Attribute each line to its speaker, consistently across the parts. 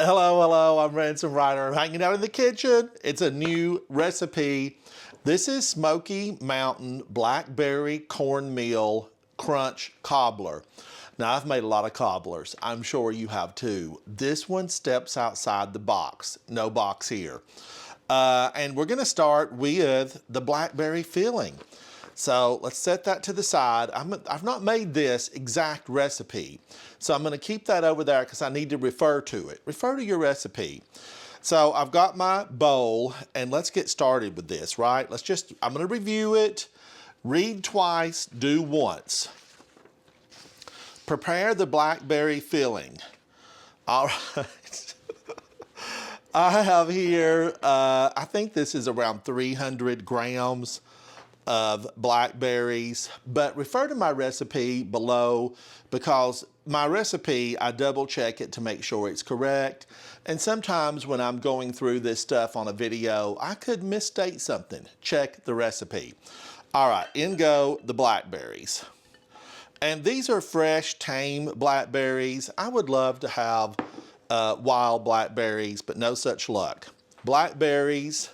Speaker 1: Hello, I'm Ransom Ryder. I'm hanging out in the kitchen. It's a new recipe. This is Smoky Mountain Blackberry Cornmeal Crunch Cobbler. Now, I've made a lot of cobblers. I'm sure you have too. This one steps outside the box. No box here. And we're gonna start with the blackberry filling. So let's set that to the side. I've not made this exact recipe. So I'm gonna keep that over there because I need to refer to it. Refer to your recipe. So I've got my bowl and let's get started with this, right? I'm gonna review it, read twice, do once. Prepare the blackberry filling. All right. I have here, I think this is around 300 grams of blackberries, but refer to my recipe below because my recipe, I double check it to make sure it's correct. And sometimes when I'm going through this stuff on a video, I could misstate something. Check the recipe. All right, in go the blackberries. And these are fresh, tame blackberries. I would love to have wild blackberries, but no such luck. Blackberries,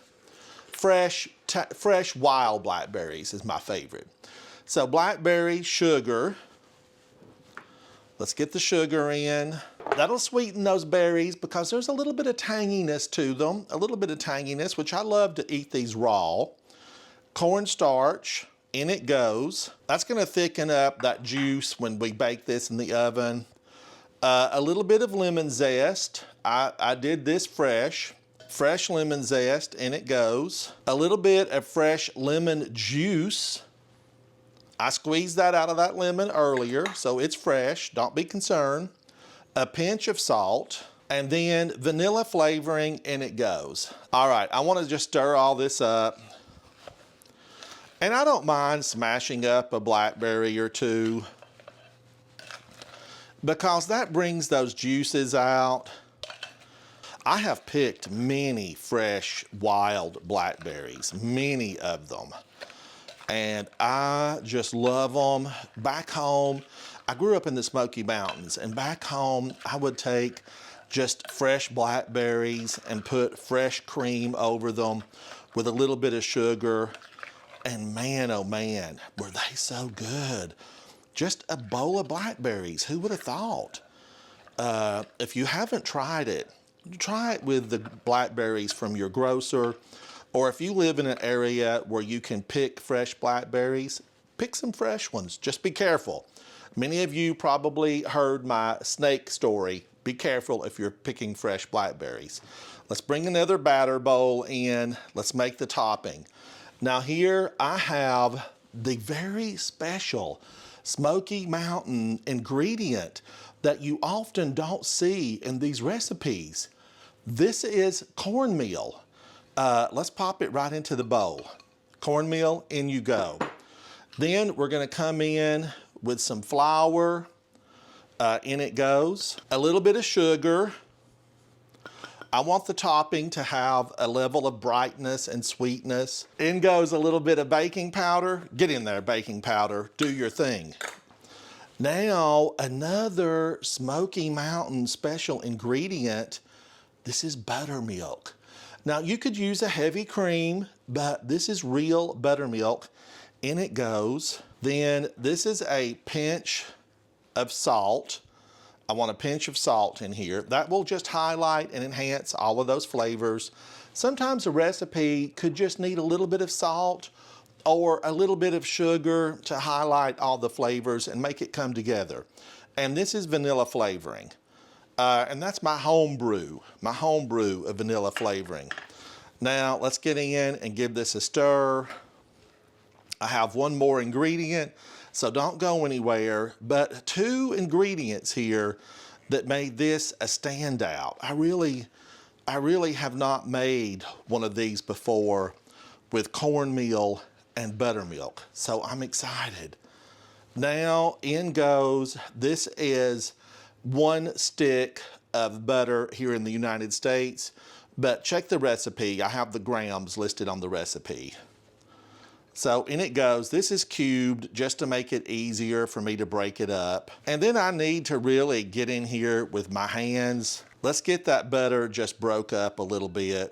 Speaker 1: fresh wild blackberries is my favorite. So blackberry sugar. Let's get the sugar in. That'll sweeten those berries because there's a little bit of tanginess to them, a little bit of tanginess, which I love to eat these raw. Cornstarch, in it goes. That's gonna thicken up that juice when we bake this in the oven. A little bit of lemon zest. I did this fresh. Fresh lemon zest, in it goes. A little bit of fresh lemon juice. I squeezed that out of that lemon earlier, so it's fresh, don't be concerned. A pinch of salt, and then vanilla flavoring, in it goes. All right, I wanna just stir all this up. And I don't mind smashing up a blackberry or two because that brings those juices out. I have picked many fresh, wild blackberries, many of them. And I just love them. Back home, I grew up in the Smoky Mountains, and back home, I would take just fresh blackberries and put fresh cream over them with a little bit of sugar. And man, oh man, were they so good. Just a bowl of blackberries, who would have thought? If you haven't tried it, try it with the blackberries from your grocer, or if you live in an area where you can pick fresh blackberries, pick some fresh ones. Just be careful. Many of you probably heard my snake story. Be careful if you're picking fresh blackberries. Let's bring another batter bowl in. Let's make the topping. Now here I have the very special Smoky Mountain ingredient that you often don't see in these recipes. This is cornmeal. Let's pop it right into the bowl. Cornmeal, in you go. Then we're gonna come in with some flour. In it goes. A little bit of sugar. I want the topping to have a level of brightness and sweetness. In goes a little bit of baking powder. Get in there, baking powder. Do your thing. Now, another Smoky Mountain special ingredient. This is buttermilk. Now, you could use a heavy cream, but this is real buttermilk. In it goes. Then this is a pinch of salt. I want a pinch of salt in here. That will just highlight and enhance all of those flavors. Sometimes a recipe could just need a little bit of salt or a little bit of sugar to highlight all the flavors and make it come together. And this is vanilla flavoring. And that's my home brew of vanilla flavoring. Now let's get in and give this a stir. I have one more ingredient, so don't go anywhere, but 2 ingredients here that made this a standout. I really have not made one of these before with cornmeal and buttermilk, so I'm excited. Now in goes, this is 1 stick of butter here in the United States, but check the recipe. I have the grams listed on the recipe. So in it goes. This is cubed just to make it easier for me to break it up. And then I need to really get in here with my hands Let's get that butter just broke up a little bit.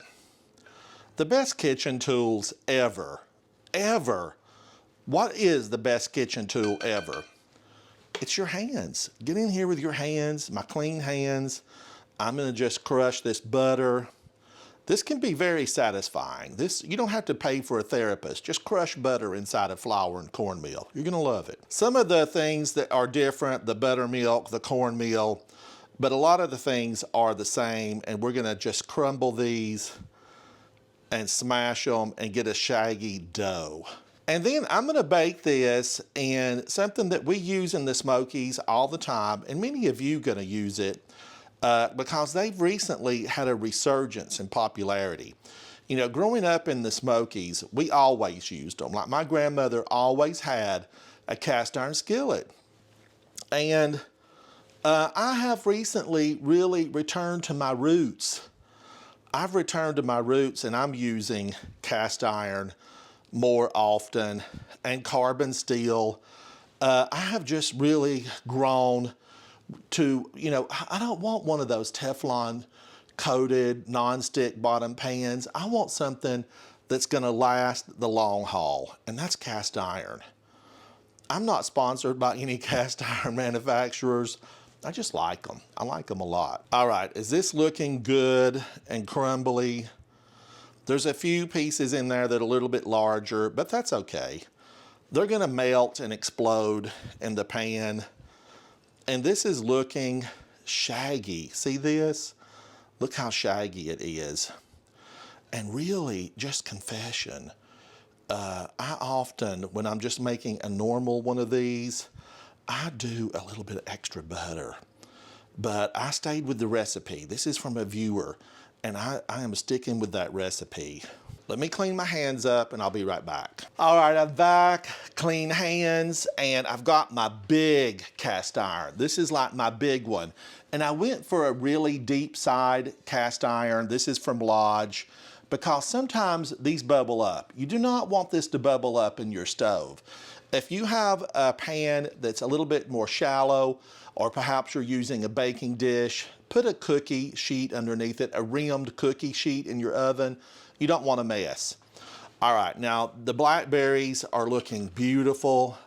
Speaker 1: The best kitchen tools ever, ever. What is the best kitchen tool ever? It's your hands. Get in here with your hands, my clean hands. I'm gonna just crush this butter. This can be very satisfying. You don't have to pay for a therapist. Just crush butter inside of flour and cornmeal. You're gonna love it. Some of the things that are different, the buttermilk, the cornmeal, but a lot of the things are the same, and we're gonna just crumble these and smash them and get a shaggy dough. And then I'm gonna bake this in something that we use in the Smokies all the time, and many of you gonna use it, because they've recently had a resurgence in popularity. You know, growing up in the Smokies, we always used them. Like my grandmother always had a cast iron skillet. And I have recently really returned to my roots. I've returned to my roots, and I'm using cast iron more often and carbon steel. I have just really grown to, you know, I don't want one of those Teflon coated non-stick bottom pans. I want something that's gonna last the long haul, and that's cast iron. I'm not sponsored by any cast iron manufacturers. I just like them. I like them a lot. All right, is this looking good and crumbly? There's a few pieces in there that are a little bit larger, but that's okay. They're gonna melt and explode in the pan. And this is looking shaggy. See this? Look how shaggy it is. And really, just confession, I often, when I'm just making a normal one of these, I do a little bit of extra butter. But I stayed with the recipe. This is from a viewer, and I am sticking with that recipe. Let me clean my hands up and I'll be right back. All right, I'm back, clean hands, and I've got my big cast iron. This is like my big one. And I went for a really deep side cast iron. This is from Lodge, because sometimes these bubble up. You do not want this to bubble up in your stove. If you have a pan that's a little bit more shallow, or perhaps you're using a baking dish, put a cookie sheet underneath it, a rimmed cookie sheet in your oven. You don't want to mess. All right, now the blackberries are looking beautiful.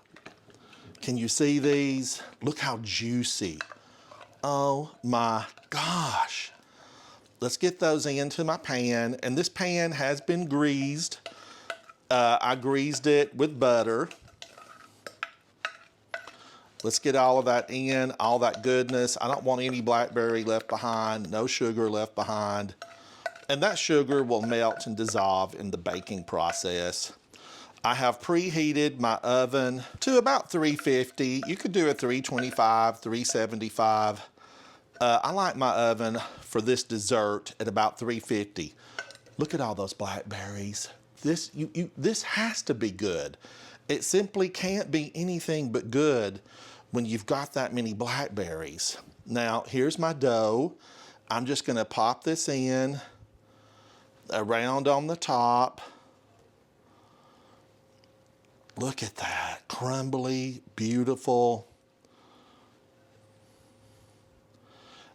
Speaker 1: Can you see these? Look how juicy. Oh my gosh. Let's get those into my pan, and this pan has been greased. I greased it with butter. Let's get all of that in, all that goodness. I don't want any blackberry left behind, no sugar left behind. And that sugar will melt and dissolve in the baking process. I have preheated my oven to about 350. You could do a 325, 375. I like my oven for this dessert at about 350. Look at all those blackberries. This has to be good. It simply can't be anything but good when you've got that many blackberries. Now, here's my dough. I'm just gonna pop this in around on the top. Look at that, crumbly, beautiful.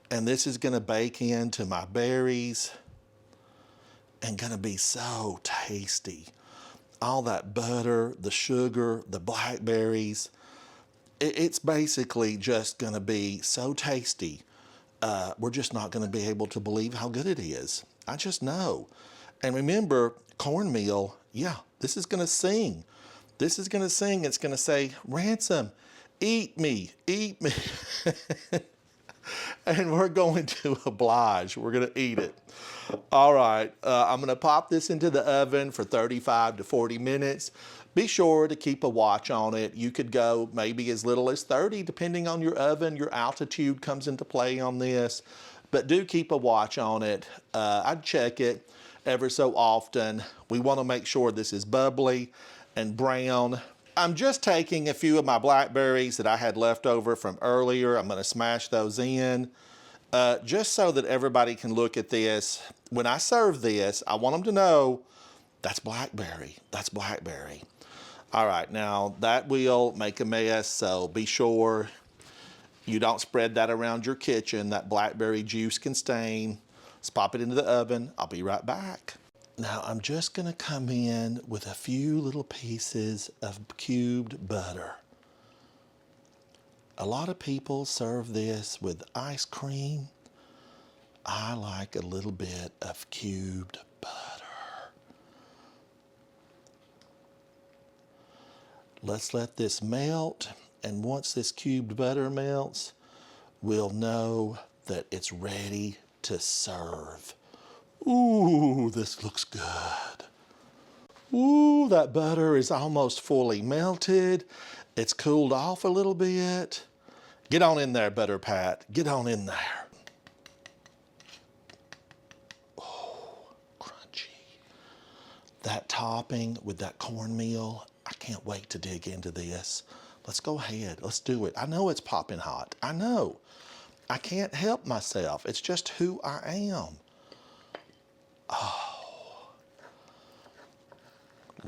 Speaker 1: And this is gonna bake into my berries and gonna be so tasty. All that butter, the sugar, the blackberries. It's basically just gonna be so tasty. We're just not gonna be able to believe how good it is. I just know. And remember, cornmeal, yeah, this is gonna sing. This is gonna sing, it's gonna say, Ransom, eat me, eat me. And we're going to oblige, we're gonna eat it. All right, I'm gonna pop this into the oven for 35 to 40 minutes. Be sure to keep a watch on it. You could go maybe as little as 30, depending on your oven. Your altitude comes into play on this, but do keep a watch on it. I'd check it ever so often. We wanna make sure this is bubbly and brown. I'm just taking a few of my blackberries that I had left over from earlier. I'm gonna smash those in, just so that everybody can look at this. When I serve this, I want them to know that's blackberry, that's blackberry. All right, now that will make a mess, so be sure You don't spread that around your kitchen. That blackberry juice can stain. Let's pop it into the oven. I'll be right back. Now I'm just gonna come in with a few little pieces of cubed butter. A lot of people serve this with ice cream. I like a little bit of cubed butter. Let's let this melt, and once this cubed butter melts, we'll know that it's ready to serve. Ooh, this looks good. Ooh, that butter is almost fully melted. It's cooled off a little bit. Get on in there, Butter Pat. Get on in there. Oh, crunchy. That topping with that cornmeal, I can't wait to dig into this. Let's go ahead. Let's do it. I know it's popping hot. I know. I can't help myself. It's just who I am. Oh,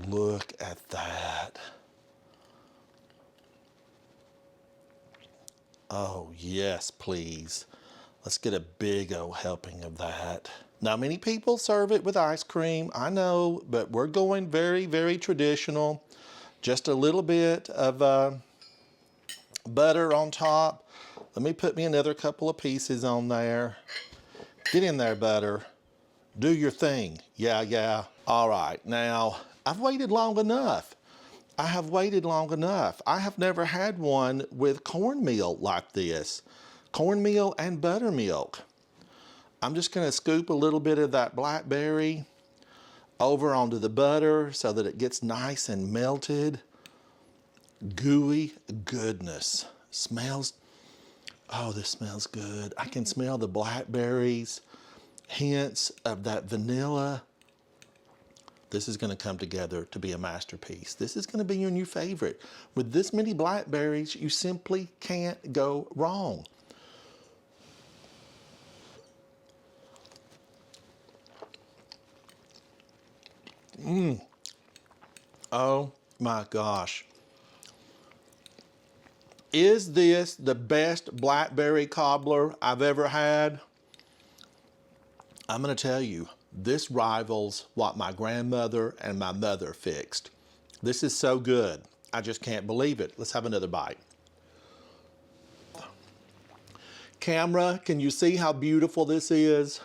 Speaker 1: look at that. Oh, yes, please. Let's get a big old helping of that. Now, many people serve it with ice cream, I know, but we're going very, very traditional. Just a little bit of butter on top. Let me put me another couple of pieces on there. Get in there, butter. Do your thing. Yeah, yeah. All right, now, I've waited long enough. I have waited long enough. I have never had one with cornmeal like this. Cornmeal and buttermilk. I'm just gonna scoop a little bit of that blackberry over onto the butter so that it gets nice and melted. Gooey goodness. Smells, oh, this smells good. I can smell the blackberries, hints of that vanilla. This is gonna come together to be a masterpiece. This is gonna be your new favorite. With this many blackberries, you simply can't go wrong. Oh my gosh. Is this the best blackberry cobbler I've ever had? I'm gonna tell you, this rivals what my grandmother and my mother fixed. This is so good. I just can't believe it. Let's have another bite. Camera, can you see how beautiful this is?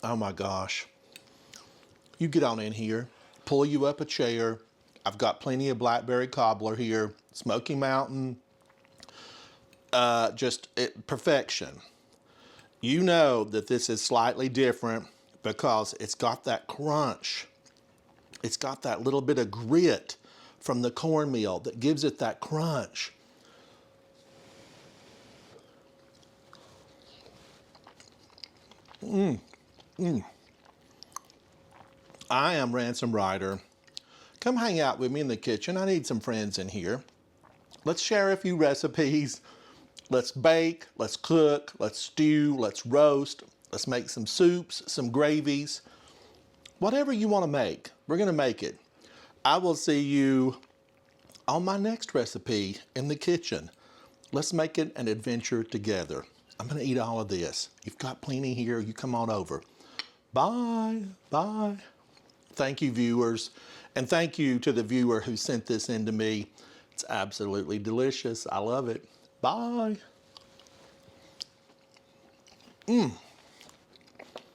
Speaker 1: Oh my gosh. You get on in here, pull you up a chair. I've got plenty of blackberry cobbler here, Smoky Mountain, perfection. You know that this is slightly different because it's got that crunch. It's got that little bit of grit from the cornmeal that gives it that crunch. I am Ransom Ryder. Come hang out with me in the kitchen. I need some friends in here. Let's share a few recipes. Let's bake, let's cook, let's stew, let's roast. Let's make some soups, some gravies. Whatever you want to make, we're going to make it. I will see you on my next recipe in the kitchen. Let's make it an adventure together. I'm going to eat all of this. You've got plenty here. You come on over. Bye. Bye. Thank you, viewers. And thank you to the viewer who sent this in to me. It's absolutely delicious. I love it. Bye.